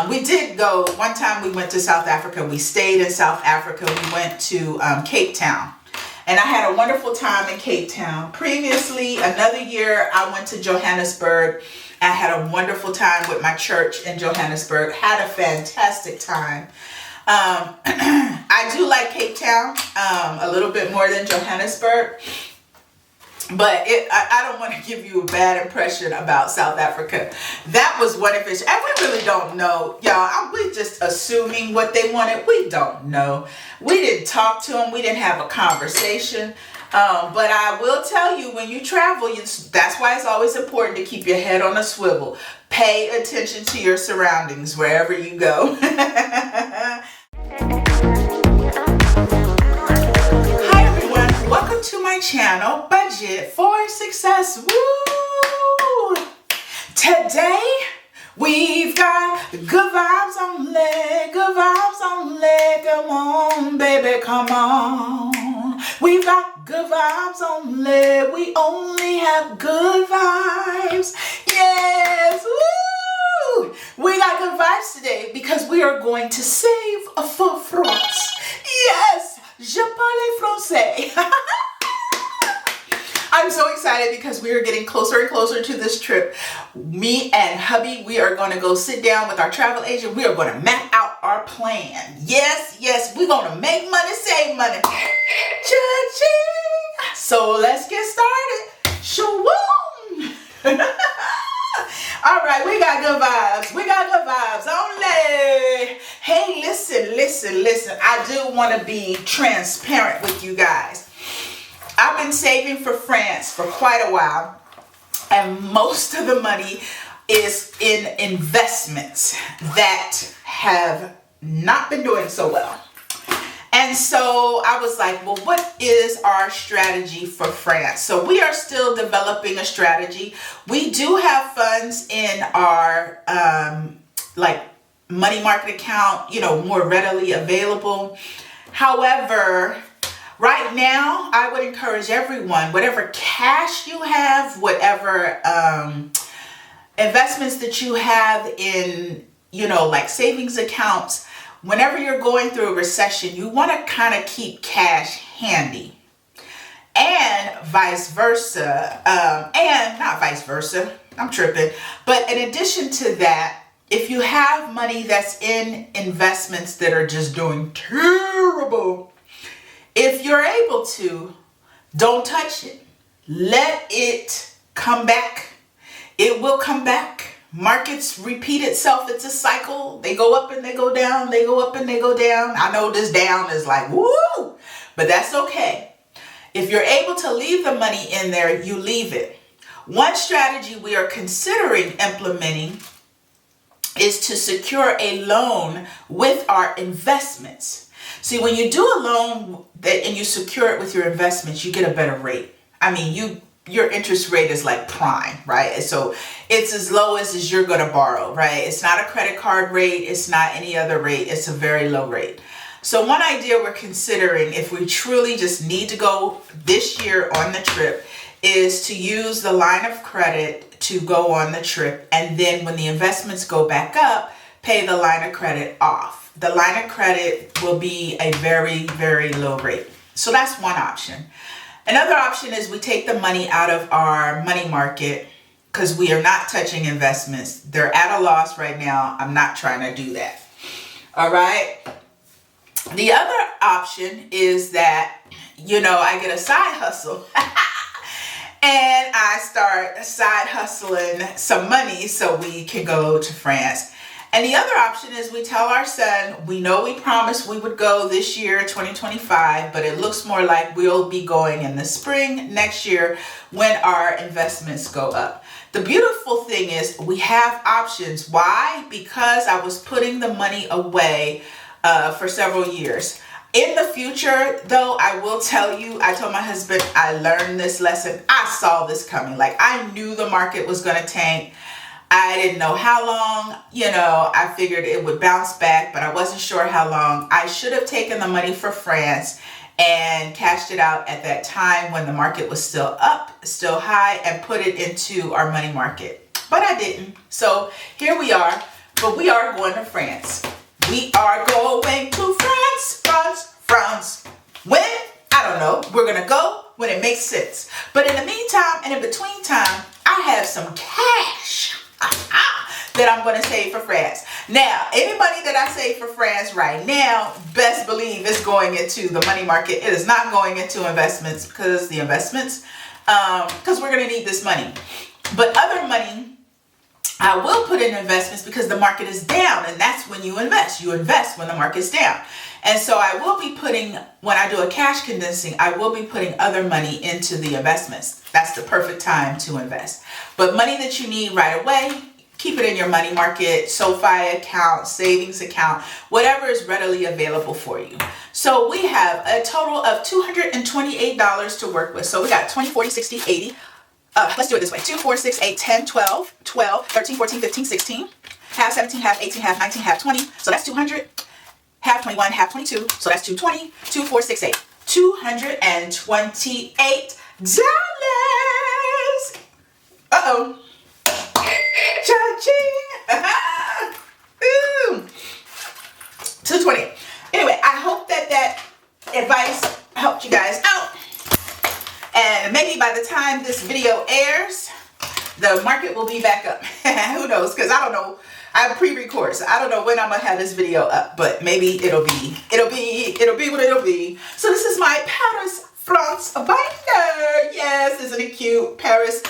We did go, one time we went to South Africa. We stayed in South Africa. We went to Cape Town. And I had a wonderful time in Cape Town. Previously, another year, I went to Johannesburg. I had a wonderful time with my church in Johannesburg. Had a fantastic time. I do like Cape Town a little bit more than Johannesburg. But I don't want to give you a bad impression about South Africa. That was one of its, and we really don't know, y'all. We just assuming what they wanted. We don't know. We didn't talk to them. We didn't have a conversation. But I will tell you, when you travel, that's why it's always important to keep your head on a swivel. Pay attention to your surroundings wherever you go. Welcome to my channel, Budget for Success. Woo! Today we've got good vibes only, good vibes only. Come on, baby, come on. We've got good vibes only. We only have good vibes. Yes, woo! We got good vibes today because we are going to save for France. Yes, je parle français. I'm so excited because we are getting closer and closer to this trip. Me and hubby, we are going to go sit down with our travel agent. We are going to map out our plan. Yes, we're going to make money, save money. Cha-ching! So let's get started. Shawoom! All right, we got good vibes. We got good vibes only. Hey, listen. I do want to be transparent with you guys. I've been saving for France for quite a while, and most of the money is in investments that have not been doing so well. And so I was like, well, what is our strategy for France? So we are still developing a strategy. We do have funds in our money market account, more readily available. However, right now, I would encourage everyone, whatever cash you have, whatever investments that you have in, like savings accounts, whenever you're going through a recession, you want to kind of keep cash handy. And vice versa, and not vice versa, I'm tripping. But in addition to that, if you have money that's in investments that are just doing terrible, if you're able to, don't touch it. Let it come back. It will come back. Markets repeat itself. It's a cycle. They go up and they go down. They go up and they go down. I know this down is like, woo, but that's okay. If you're able to leave the money in there, you leave it. One strategy we are considering implementing is to secure a loan with our investments. See, when you do a loan and you secure it with your investments, you get a better rate. I mean, your interest rate is like prime, right? So it's as low as you're going to borrow, right? It's not a credit card rate. It's not any other rate. It's a very low rate. So one idea we're considering, if we truly just need to go this year on the trip, is to use the line of credit to go on the trip. And then when the investments go back up, pay the line of credit off. The line of credit will be a very, very low rate. So that's one option. Another option is we take the money out of our money market because we are not touching investments. They're at a loss right now. I'm not trying to do that. All right. The other option is that, I get a side hustle and I start side hustling some money so we can go to France. And the other option is we tell our son, we know we promised we would go this year, 2025, but it looks more like we'll be going in the spring next year when our investments go up. The beautiful thing is we have options. Why? Because I was putting the money away for several years. In the future, though, I will tell you, I told my husband, I learned this lesson. I saw this coming. Like, I knew the market was going to tank. I didn't know how long, I figured it would bounce back, but I wasn't sure how long. I should have taken the money for France and cashed it out at that time when the market was still up, still high, and put it into our money market. But I didn't. So here we are. but we are going to France. We are going to France, France, France. When? I don't know. We're going to go when it makes sense. But in the meantime and in between time, I have some cash that I'm going to save for France. Now, any money that I save for France right now, best believe it's going into the money market. It is not going into investments because we're going to need this money. But other money, I will put in investments because the market is down, and that's when you invest. You invest when the market's down. And so I will be putting, when I do a cash condensing, I will be putting other money into the investments. That's the perfect time to invest. But money that you need right away, keep it in your money market, SoFi account, savings account, whatever is readily available for you. So we have a total of $228 to work with. So we got 20, 40, 60, 80. Let's do it this way. 2, 4, 6, 8, 10, 12, 12, 13, 14, 15, 16, half 17, half 18, half 19, half 20. So that's 200. Half 21, half 22. So that's 220. 2, 4, 6, 8. $228. Uh-oh. Cha-ching. Ooh. 220. Anyway, I hope that advice helped you guys out. And maybe by the time this video airs, the market will be back up. Who knows? Because I don't know. I pre-record, so I don't know when I'm gonna have this video up, but maybe it'll be what it'll be. So this is my Paris, France binder. Yes, isn't it cute? Paris.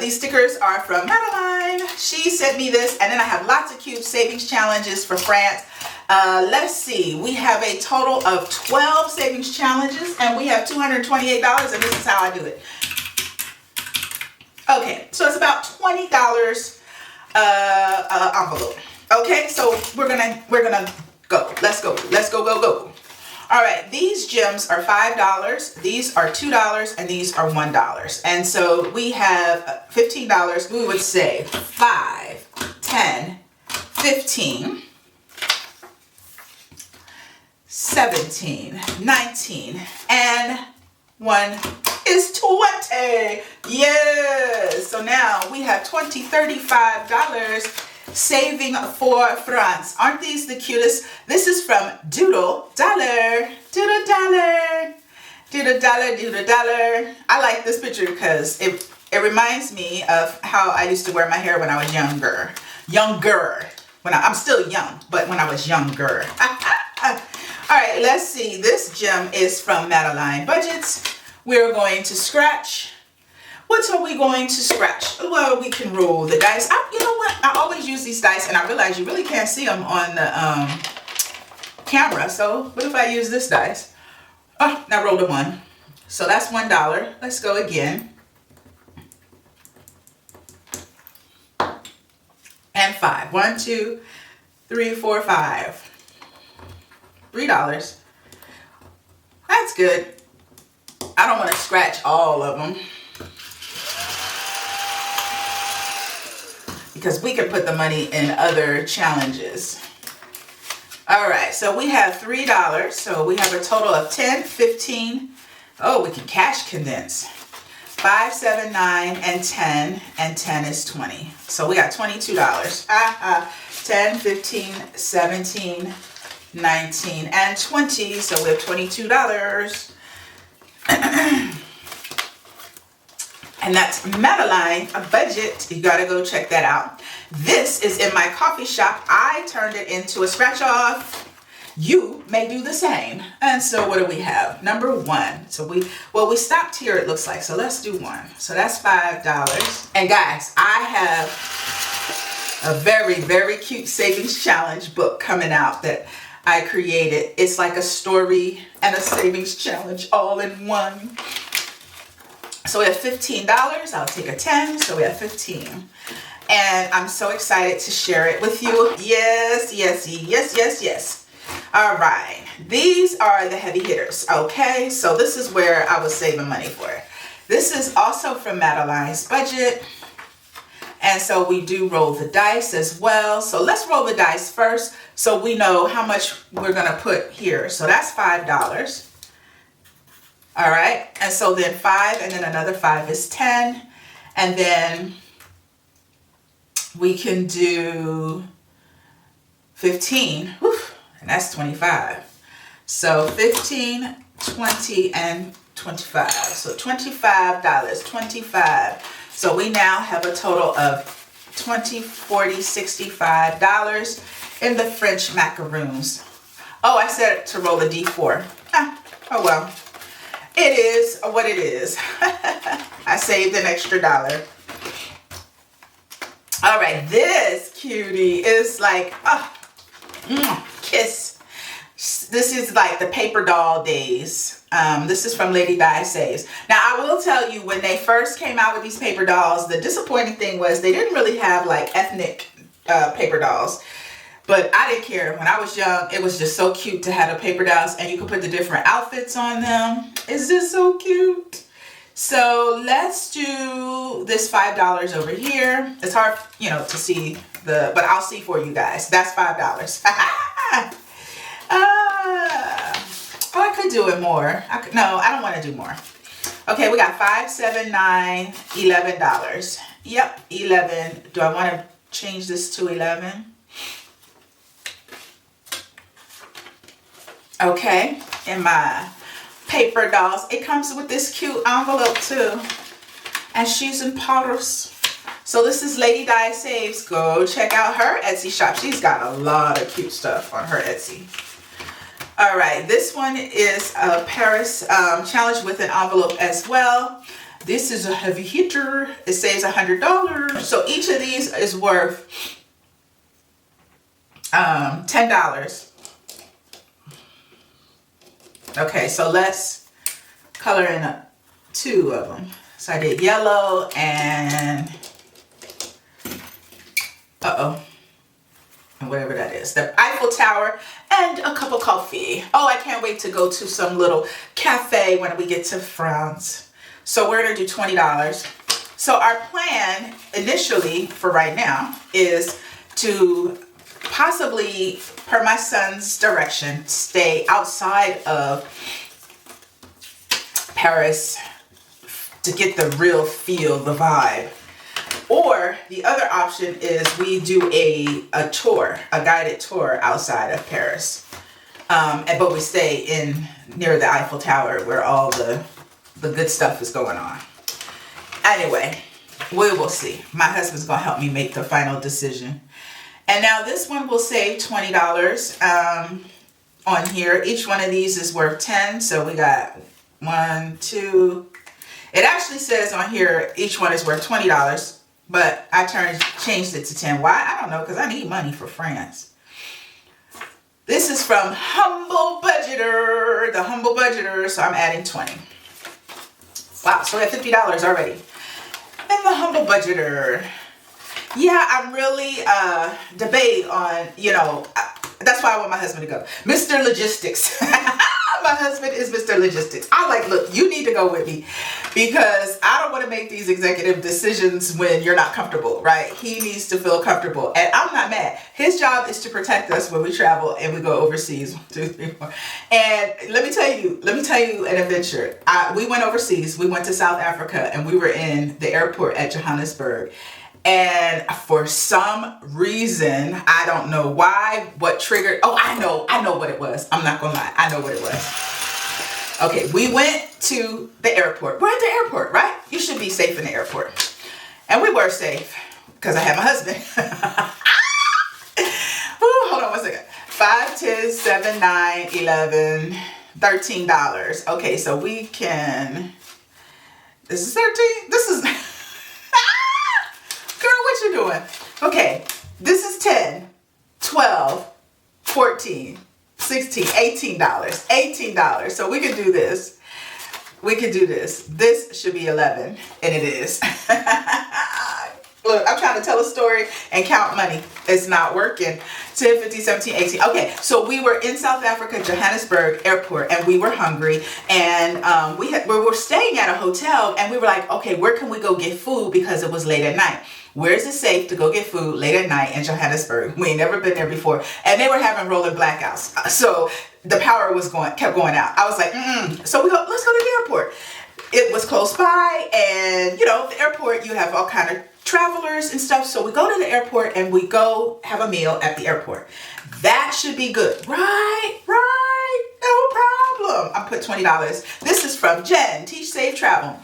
These stickers are from Madeline. She sent me this, and then I have lots of cute savings challenges for France. Let's see. We have a total of 12 savings challenges, and we have $228, and this is how I do it. Okay, so it's about $20 envelope. Okay, so we're gonna go. Let's go. Go. All right, these gems are $5. These are $2, and these are $1. And so we have $15. We would say 5, 10, 15, 17, 19, and 1 is 20. Yes. So now we have $20, $35 saving for France. Aren't these the cutest? This is from Doodle Dollar. Doodle Dollar. Doodle Dollar. Doodle Dollar. I like this picture because it reminds me of how I used to wear my hair when I was younger. I'm still young, but when I was younger. All right, let's see. This gem is from Madeline Budgets. We're going to scratch. What are we going to scratch? Well, we can roll the dice. You know what? I always use these dice, and I realize you really can't see them on the camera. So what if I use this dice? Oh, I rolled a 1. So that's $1. Let's go again. And 5. 1, 2, 3, 4, 5. $3. That's good. I don't want to scratch all of them because we can put the money in other challenges. All right, so we have $3. So we have a total of 10, 15. Oh, we can cash condense. 5, 7, 9, and 10. And 10 is 20. So we got $22. 10, 15, 17, 19, and 20. So we have $22. And that's Madeline, a budget. You gotta go check that out. This is in my coffee shop. I turned it into a scratch off. You may do the same. And so what do we have? Number 1. So we stopped here, it looks like. So let's do 1. So that's $5. And guys, I have a very, very cute savings challenge book coming out that I created. It's like a story and a savings challenge all in one. So we have $15. I'll take a 10. So we have 15. And I'm so excited to share it with you. Yes, yes, yes, yes, yes. All right. These are the heavy hitters. Okay. So this is where I was saving money for. This is also from Madeline's Budget. And so we do roll the dice as well. So let's roll the dice first so we know how much we're going to put here. So that's $5. All right. And so then 5 and then another 5 is 10. And then we can do 15, whew, and that's 25. So 15, 20, and 25. So $25, 25. So we now have a total of $20, $40, $65 in the French macaroons. Oh, I said to roll a D4. Oh well. It is what it is. I saved an extra $1. All right, this cutie is like, kiss. This is like the paper doll days. This is from Lady Di Saves. Now, I will tell you, when they first came out with these paper dolls, the disappointing thing was they didn't really have like ethnic paper dolls. But I didn't care. When I was young, it was just so cute to have the paper dolls and you could put the different outfits on them. Is this so cute? So let's do this $5 over here. It's hard, you know, to see but I'll see for you guys. That's $5. I could do it more. No, I don't want to do more. Okay, we got $5, $7, $9, $11. Yep, 11. Do I want to change this to 11? Okay, and my paper dolls. It comes with this cute envelope too. And she's in Paris. So this is Lady Di Saves. Go check out her Etsy shop. She's got a lot of cute stuff on her Etsy. All right, this one is a Paris challenge with an envelope as well. This is a heavy hitter. It saves $100. So each of these is worth $10. Okay, so let's color in 2 of them. So I did yellow and and whatever that is, the Eiffel Tower and a cup of coffee. Oh, I can't wait to go to some little cafe when we get to France. So we're gonna do $20. So our plan initially for right now is to possibly, per my son's direction, stay outside of Paris to get the real feel, the vibe. Or the other option is we do a tour, a guided tour outside of Paris. But we stay in near the Eiffel Tower where all the good stuff is going on. Anyway, we will see. My husband's gonna help me make the final decision. And now this one will save $20 on here. Each one of these is worth 10. So we got 1, 2. It actually says on here each one is worth $20, but I changed it to 10. Why? I don't know, because I need money for France. This is from Humble Budgeter, the Humble Budgeter. So I'm adding 20. Wow, so we have $50 already. And the Humble Budgeter. Yeah, I'm really debate on, you know, that's why I want my husband to go. Mr. Logistics. My husband is Mr. Logistics. I'm like, look, you need to go with me because I don't want to make these executive decisions when you're not comfortable, right? He needs to feel comfortable. And I'm not mad. His job is to protect us when we travel and we go overseas. 1, 2, 3, 4. And let me tell you an adventure. We went overseas. We went to South Africa and we were in the airport at Johannesburg. And for some reason, I don't know why, what triggered. Oh, I know what it was. I'm not gonna lie. I know what it was. Okay, we went to the airport. We're at the airport, right? You should be safe in the airport. And we were safe because I had my husband. Ooh, hold on 1 second. 5, 10, 7, 9, 11, $13. Okay, so we can, this is 13. This is, girl, what you doing? Okay, this is 10, 12, 14, 16, $18. $18. So we can do this. We can do this. This should be 11, and it is. Look, I'm trying to tell a story and count money. It's not working. 10, 15, 17, 18. Okay, so we were in South Africa, Johannesburg airport, and we were hungry. And we were staying at a hotel, and we were like, okay, where can we go get food because it was late at night? Where is it safe to go get food late at night in Johannesburg? We ain't never been there before. And they were having rolling blackouts. So the power kept going out. I was like, So let's go to the airport. It was close by, and you know, the airport, you have all kind of travelers and stuff. So we go to the airport and we go have a meal at the airport. That should be good. Right. No problem. I put $20. This is from Jen, Teach Save Travel.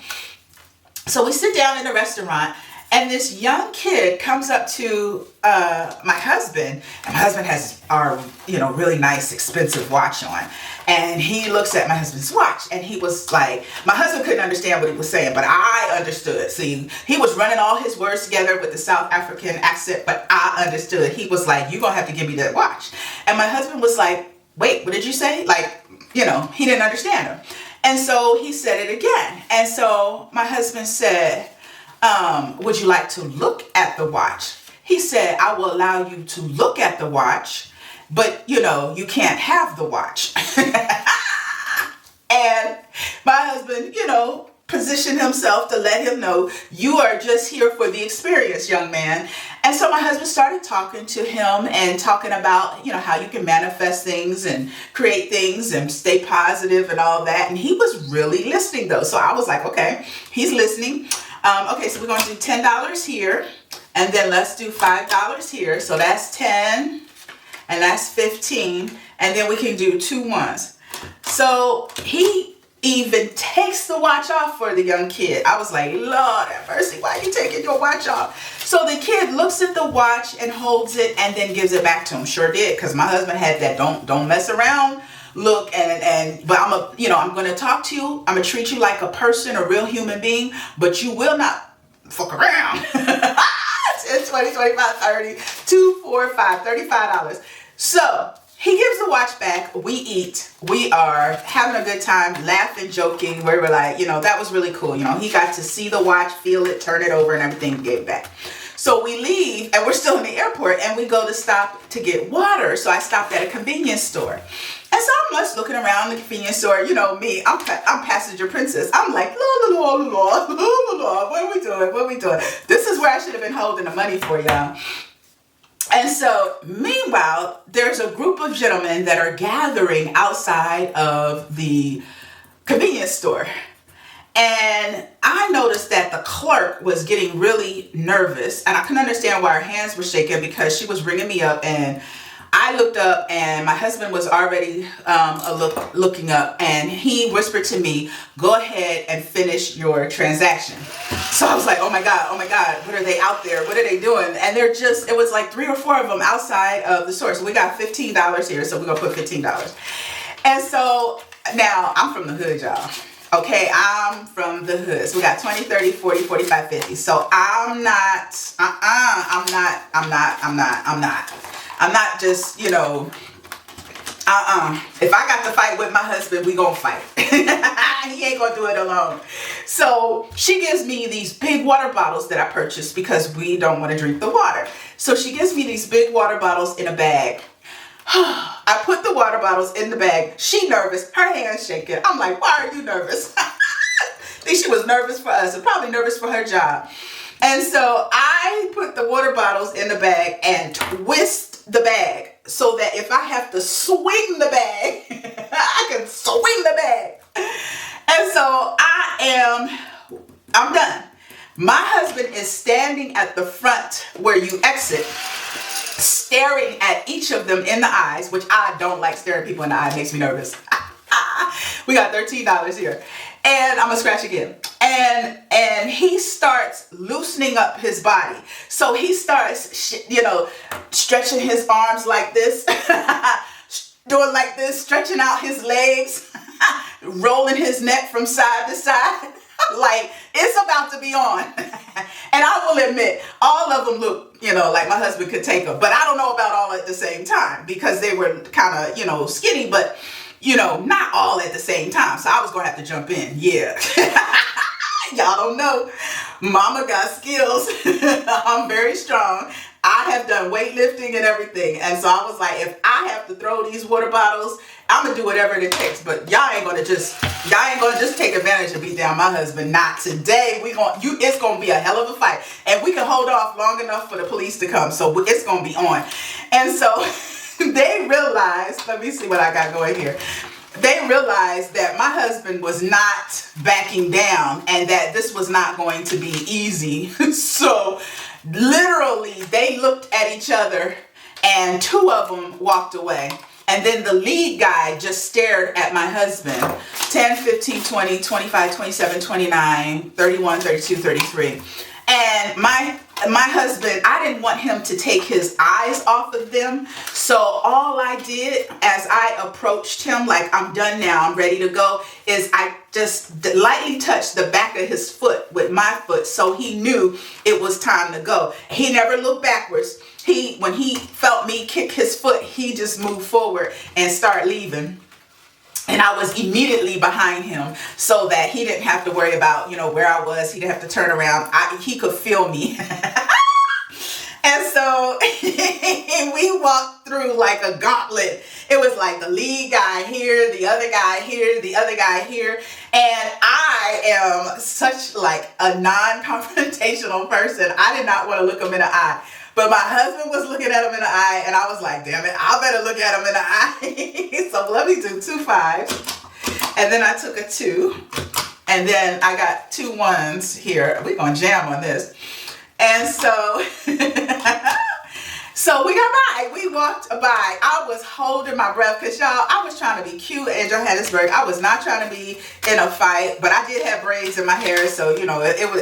So we sit down in a restaurant and this young kid comes up to my husband, and my husband has our, really nice, expensive watch on. And he looks at my husband's watch and he was like, my husband couldn't understand what he was saying, but I understood. See, he was running all his words together with the South African accent, but I understood. He was like, you're going to have to give me that watch. And my husband was like, wait, what did you say? Like, he didn't understand her. And so he said it again. And so my husband said, would you like to look at the watch? He said, I will allow you to look at the watch, but you can't have the watch. And my husband, positioned himself to let him know, you are just here for the experience, young man. And so my husband started talking to him and talking about, how you can manifest things and create things and stay positive and all that. And he was really listening though. So I was like, okay, he's listening. Okay, so we're going to do $10 here, and then let's do $5 here. So that's 10, and that's 15, and then we can do 2 ones. So he even takes the watch off for the young kid. I was like, Lord have mercy, why are you taking your watch off? So the kid looks at the watch and holds it and then gives it back to him. Sure did, because my husband had that don't mess around look, but I'm going to talk to you. I'm going to treat you like a person, a real human being, but you will not fuck around. 10, 20, 25, 30, 2, 4, 5, $35. So he gives the watch back. We eat. We are having a good time, laughing, joking. We were like, that was really cool. He got to see the watch, feel it, turn it over and everything, gave it back. So we leave and we're still in the airport and we go to stop to get water. So I stopped at a convenience store. And so I'm just looking around the convenience store. Me, I'm passenger princess. I'm like, la, what are we doing? What are we doing? This is where I should have been holding the money for, y'all. And so meanwhile, there's a group of gentlemen that are gathering outside of the convenience store. And I noticed that the clerk was getting really nervous, and I couldn't understand why her hands were shaking because she was ringing me up, and I looked up and my husband was already looking up, and he whispered to me, go ahead and finish your transaction. So I was like, oh my God, what are they out there? What are they doing? And it was like 3 or 4 of them outside of the store. So we got $15 here. So we're going to put $15. And so now I'm from the hood, y'all. Okay, I'm from the hood. So we got 20, 30, 40, 45, 50. So I'm not just, if I got to fight with my husband, we gonna fight. He ain't gonna do it alone. So she gives me these big water bottles that I purchased because we don't want to drink the water. So she gives me these big water bottles in a bag. I put the water bottles in the bag. She nervous, her hands shaking. I'm like, why are you nervous? I think she was nervous for us and probably nervous for her job. And so I put the water bottles in the bag and twist the bag so that if I have to swing the bag, I can swing the bag. And so I'm done. My husband is standing at the front where you exit, staring at each of them in the eyes, which I don't like staring people in the eye. It makes me nervous. We got $13 here. And I'm gonna scratch again. And he starts loosening up his body. So he starts, stretching his arms like this, doing like this, stretching out his legs, rolling his neck from side to side. Like it's about to be on. And I will admit, all of them look, like my husband could take them. But I don't know about all at the same time because they were kind of, skinny, but not all at the same time. So I was going to have to jump in. Yeah. Y'all don't know. Mama got skills. I'm very strong. I have done weightlifting and everything. And so I was like, if I have to throw these water bottles, I'm going to do whatever it takes. But y'all ain't going to just take advantage of beat down my husband. Not today. It's going to be a hell of a fight. And we can hold off long enough for the police to come. So it's going to be on. And so they realized, let me see what I got going here. they realized that my husband was not backing down and that this was not going to be easy. So literally they looked at each other and two of them walked away. And then the lead guy just stared at my husband. 10, 15, 20, 25, 27, 29, 31, 32, 33. And my husband, I didn't want him to take his eyes off of them. So all I did as I approached him, like, I'm done now, I'm ready to go, is I just lightly touched the back of his foot with my foot so he knew it was time to go. He never looked backwards. When he felt me kick his foot, he just moved forward and started leaving. And I was immediately behind him so that he didn't have to worry about, where I was. He didn't have to turn around. He could feel me. And so we walked through like a gauntlet. It was like the lead guy here, the other guy here, the other guy here. And I am such like a non-confrontational person. I did not want to look him in the eye. But my husband was looking at him in the eye, and I was like, damn it, I better look at him in the eye. So let me do 2 5s. And then I took a 2. And then I got 2 1s here. We're going to jam on this. And so, so we got by. We walked by. I was holding my breath because, y'all, I was trying to be cute in Johannesburg. I was not trying to be in a fight, but I did have braids in my hair. So, it was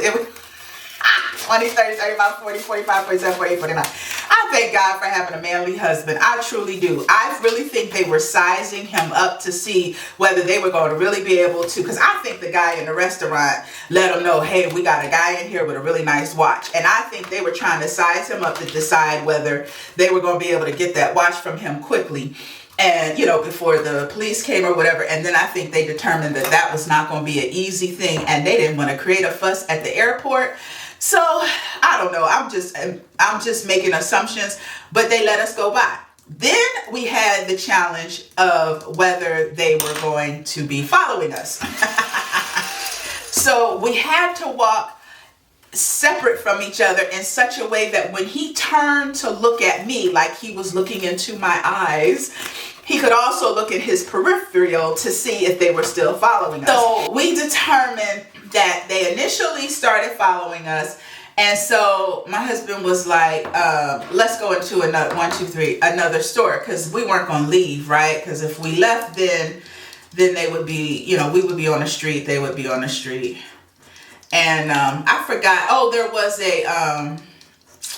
20, 30, 35, 40, 45, 47, 48, 49. I thank God for having a manly husband. I truly do. I really think they were sizing him up to see whether they were going to really be able to, because I think the guy in the restaurant let him know, hey, we got a guy in here with a really nice watch. And I think they were trying to size him up to decide whether they were going to be able to get that watch from him quickly. And, before the police came or whatever. And then I think they determined that that was not going to be an easy thing. And they didn't want to create a fuss at the airport. So I don't know. I'm just making assumptions, but they let us go by. Then we had the challenge of whether they were going to be following us. So we had to walk separate from each other in such a way that when he turned to look at me, like he was looking into my eyes, he could also look at his peripheral to see if they were still following us. So we determined that they initially started following us. And so my husband was like, let's go into another store, because we weren't going to leave, right? Because if we left, then they would be, we would be on the street, they would be on the street. And I forgot, there was a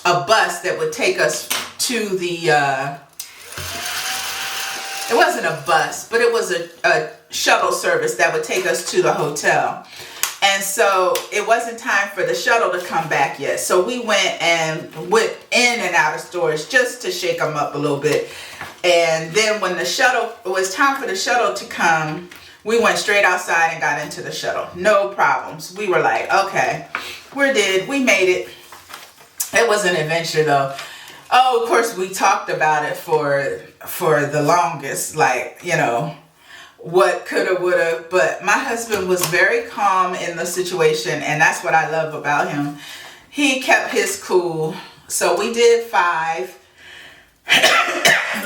bus that would take us to the, it wasn't a bus, but it was a shuttle service that would take us to the hotel. And so it wasn't time for the shuttle to come back yet. So we went in and out of stores just to shake them up a little bit. And then when it was time for the shuttle to come, we went straight outside and got into the shuttle. No problems. We were like, okay, we made it. It was an adventure though. Oh, of course we talked about it for the longest, like, what coulda, woulda, but my husband was very calm in the situation, and that's what I love about him. He kept his cool. So we did 5.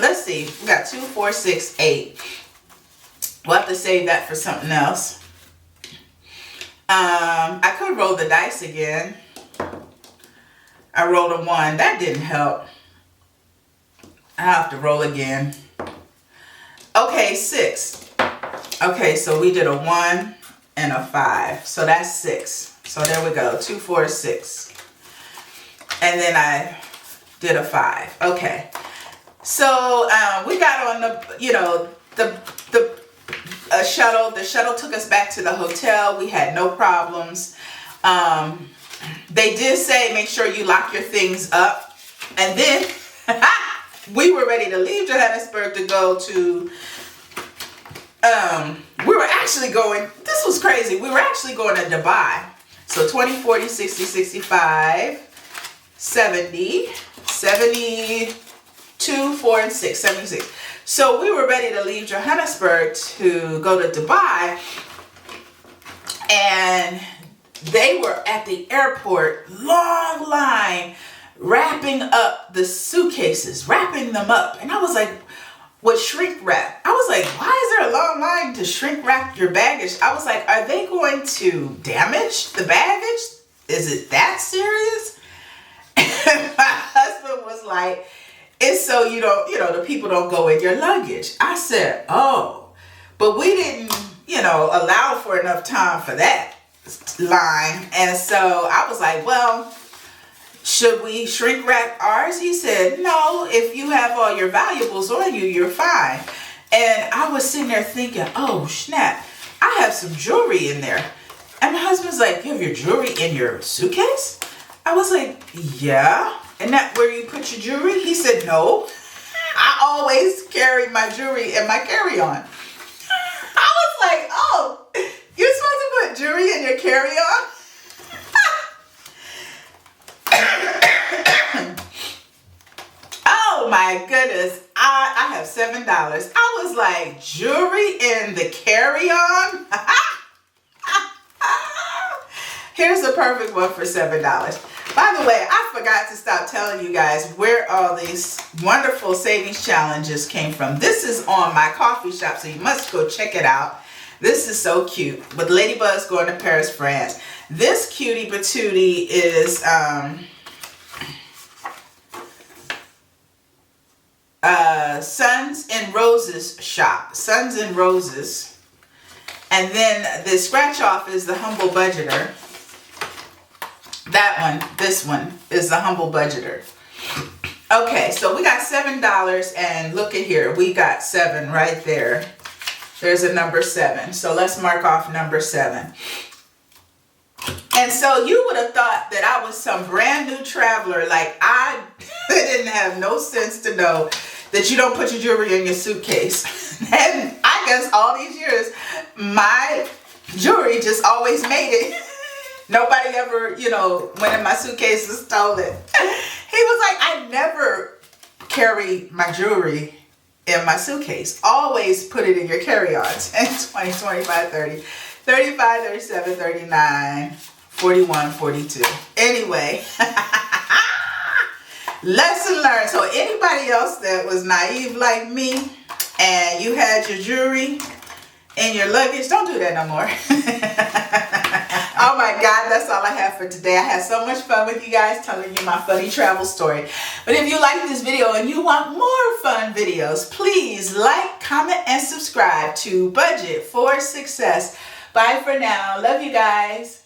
Let's see, we got 2, 4, 6, 8. We'll have to save that for something else. I could roll the dice again. I rolled a 1. That didn't help. I have to roll again. Okay, 6. Okay, so we did a 1 and a 5. So that's 6. So there we go. 2, 4, 6. And then I did a 5. Okay. So we got on the shuttle. The shuttle took us back to the hotel. We had no problems. They did say make sure you lock your things up. And then we were ready to leave Johannesburg to go to we were actually going, this was crazy, we were actually going to Dubai. So 20, 40, 60, 65, 70, 72, 4, and 6, 76. So we were ready to leave Johannesburg to go to Dubai, and they were at the airport, long line, wrapping up the suitcases, wrapping them up. And I was like, with shrink wrap. I was like, why is there a long line to shrink wrap your baggage? I was like, are they going to damage the baggage? Is it that serious? And my husband was like, it's so you don't, the people don't go in your luggage. I said, oh, but we didn't, allow for enough time for that line. And so I was like, well, should we shrink wrap ours? He said, no, if you have all your valuables on you, you're fine. And I was sitting there thinking, oh, snap, I have some jewelry in there. And my husband's like, you have your jewelry in your suitcase? I was like, yeah. And that where you put your jewelry? He said, no. I always carry my jewelry in my carry-on. I was like, oh, you're supposed to put jewelry in your carry-on? Oh my goodness, I have $7. I was like, jewelry in the carry-on? Here's the perfect one for $7. By the way, I forgot to stop telling you guys where all these wonderful savings challenges came from. This is on my coffee shop, so you must go check it out. This is so cute, with Ladybugs going to Paris, France. This cutie patootie is Suns and Roses shop. Suns and Roses. And then the scratch off is the Humble Budgeter. That one, this one, is the Humble Budgeter. Okay, so we got $7, and look at here. We got 7 right there. There's a number 7. So let's mark off number 7. And so you would have thought that I was some brand new traveler. Like, I didn't have no sense to know that you don't put your jewelry in your suitcase. And I guess all these years, my jewelry just always made it. Nobody ever, went in my suitcase and stole it. He was like, I never carry my jewelry in my suitcase. Always put it in your carry-ons. 10, 20, 25, 30, 35, 37, 39, 41, 42. Anyway, lesson learned. So anybody else that was naive like me and you had your jewelry in your luggage, don't do that no more. Oh my God, that's all I have for today. I had so much fun with you guys telling you my funny travel story. But if you like this video and you want more fun videos, please like, comment, and subscribe to Budget for Success. Bye for now. Love you guys.